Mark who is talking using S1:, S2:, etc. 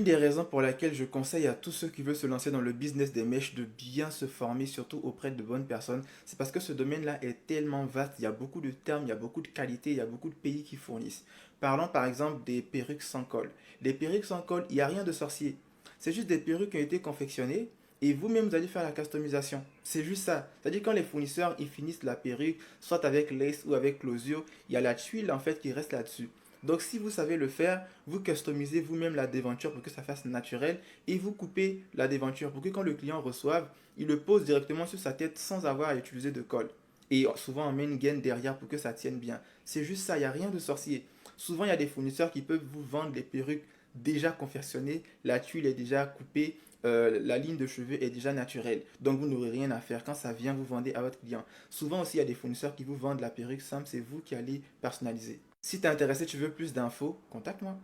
S1: Une des raisons pour laquelle je conseille à tous ceux qui veulent se lancer dans le business des mèches de bien se former, surtout auprès de bonnes personnes, c'est parce que ce domaine-là est tellement vaste, il y a beaucoup de termes, il y a beaucoup de qualités, il y a beaucoup de pays qui fournissent. Parlons par exemple des perruques sans col. Les perruques sans col, il n'y a rien de sorcier. C'est juste des perruques qui ont été confectionnées et vous-même vous allez faire la customisation. C'est juste ça. C'est-à-dire quand les fournisseurs ils finissent la perruque, soit avec lace ou avec closure, il y a la tuile en fait qui reste là-dessus. Donc si vous savez le faire, vous customisez vous-même la déventure pour que ça fasse naturel et vous coupez la déventure pour que quand le client reçoive, il le pose directement sur sa tête sans avoir à utiliser de colle. Et souvent on met une gaine derrière pour que ça tienne bien. C'est juste ça, il n'y a rien de sorcier. Souvent il y a des fournisseurs qui peuvent vous vendre les perruques déjà confectionnées, la tuile est déjà coupée, la ligne de cheveux est déjà naturelle. Donc vous n'aurez rien à faire. Quand ça vient, vous vendez à votre client. Souvent aussi, il y a des fournisseurs qui vous vendent la perruque simple, c'est vous qui allez personnaliser. Si tu es intéressé, tu veux plus d'infos, contacte-moi.